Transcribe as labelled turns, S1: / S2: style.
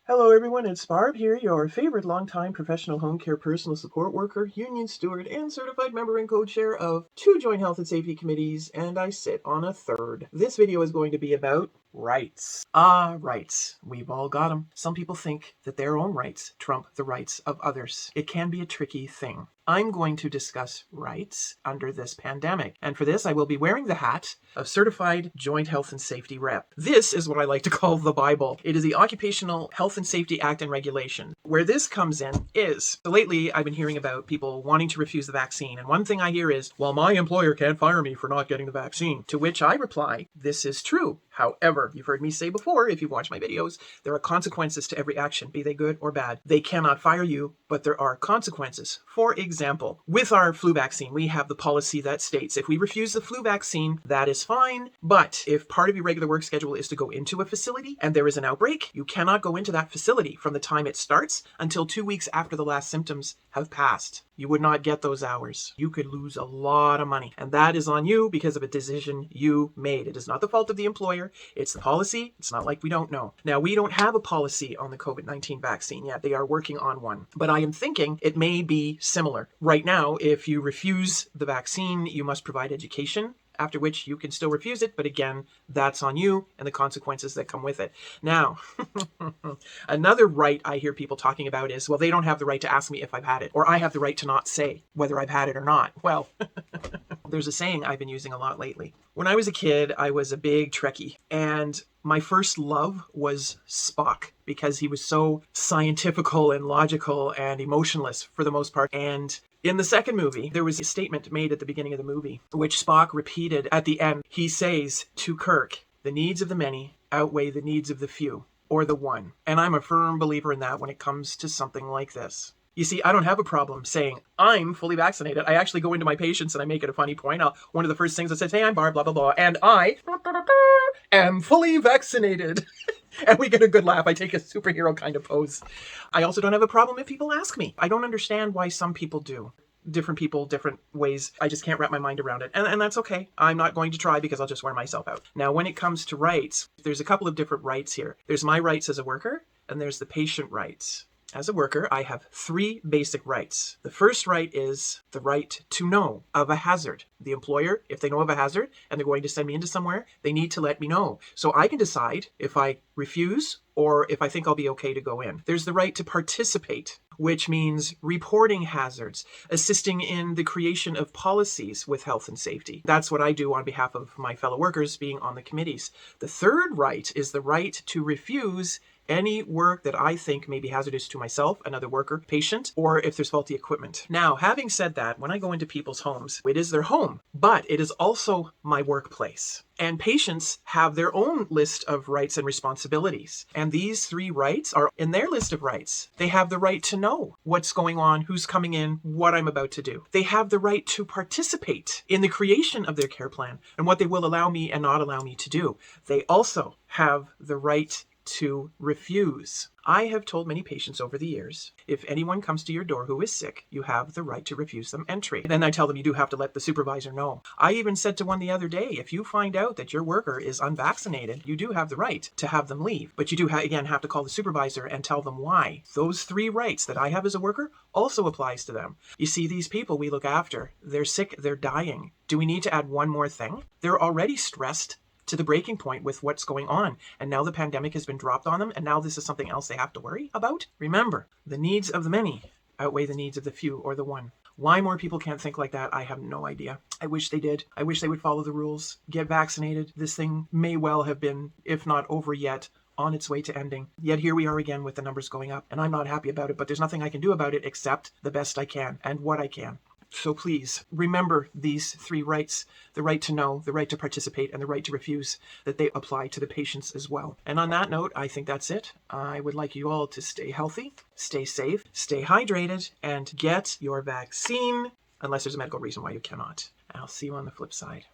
S1: Hello everyone, it's Barb here, your favorite longtime professional home care personal support worker, union steward, and certified member and co-chair of 2 joint health and safety committees, and I sit on a third. This video is going to be about rights. Rights. We've all got them. Some people think that their own rights trump the rights of others. It can be a tricky thing. I'm going to discuss rights under this pandemic, and for this I will be wearing the hat of Certified Joint Health and Safety Rep. This is what I like to call the Bible. It is the Occupational Health and Safety Act and Regulation. Where this comes in is, so lately I've been hearing about people wanting to refuse the vaccine, and one thing I hear is, well, my employer can't fire me for not getting the vaccine. To which I reply, this is true. However, you've heard me say before, if you watch my videos, there are consequences to every action, be they good or bad. They cannot fire you, but there are consequences. For example, with our flu vaccine, we have the policy that states if we refuse the flu vaccine, that is fine. But if part of your regular work schedule is to go into a facility and there is an outbreak, you cannot go into that facility from the time it starts until 2 weeks after the last symptoms have passed. You would not get those hours. You could lose a lot of money. And that is on you because of a decision you made. It is not the fault of the employer. It's the policy. It's not like we don't know. Now, we don't have a policy on the COVID-19 vaccine yet. They are working on one. But I am thinking it may be similar. Right now, if you refuse the vaccine, you must provide education, after which you can still refuse it, but again, that's on you and the consequences that come with it. Now, another right I hear people talking about is, well, they don't have the right to ask me if I've had it, or I have the right to not say whether I've had it or not. Well, there's a saying I've been using a lot lately. When I was a kid, I was a big Trekkie, and my first love was Spock because he was so scientifical and logical and emotionless for the most part. And in the second movie, there was a statement made at the beginning of the movie, which Spock repeated at the end. He says to Kirk, the needs of the many outweigh the needs of the few, or the one. And I'm a firm believer in that when it comes to something like this. You see, I don't have a problem saying I'm fully vaccinated. I actually go into my patients and I make it a funny point. One of the first things I said, hey, I'm Barb, blah, blah, blah, and I am fully vaccinated. And we get a good laugh. I take a superhero kind of pose. I also don't have a problem if people ask me. I don't understand why some people do. Different people, different ways. I just can't wrap my mind around it. And that's okay. I'm not going to try because I'll just wear myself out. Now, when it comes to rights, there's a couple of different rights here. There's my rights as a worker, and there's the patient rights. As a worker, I have 3 basic rights. The first right is the right to know of a hazard. The employer, if they know of a hazard and they're going to send me into somewhere, they need to let me know. So I can decide if I refuse or if I think I'll be okay to go in. There's the right to participate, which means reporting hazards, assisting in the creation of policies with health and safety. That's what I do on behalf of my fellow workers being on the committees. The third right is the right to refuse any work that I think may be hazardous to myself, another worker, patient, or if there's faulty equipment. Now, having said that, when I go into people's homes, it is their home, but it is also my workplace. And patients have their own list of rights and responsibilities. And these 3 rights are in their list of rights. They have the right to know what's going on, who's coming in, what I'm about to do. They have the right to participate in the creation of their care plan and what they will allow me and not allow me to do. They also have the right to refuse. I have told many patients over the years, if anyone comes to your door who is sick, you have the right to refuse them entry. Then I tell them you do have to let the supervisor know. I even said to one the other day, if you find out that your worker is unvaccinated, you do have the right to have them leave. But you do, again, have to call the supervisor and tell them why. Those 3 rights that I have as a worker also applies to them. You see, these people we look after, they're sick, they're dying. Do we need to add one more thing? They're already stressed to the breaking point with what's going on. And now the pandemic has been dropped on them, and now this is something else they have to worry about. Remember, the needs of the many outweigh the needs of the few or the one. Why more people can't think like that, I have no idea. I wish they did. I wish they would follow the rules, get vaccinated. This thing may well have been, if not over yet, on its way to ending. Yet here we are again with the numbers going up, and I'm not happy about it, but there's nothing I can do about it except the best I can and what I can. So please remember these 3 rights, the right to know, the right to participate, and the right to refuse, that they apply to the patients as well. And on that note, I think that's it. I would like you all to stay healthy, stay safe, stay hydrated, and get your vaccine, unless there's a medical reason why you cannot. I'll see you on the flip side.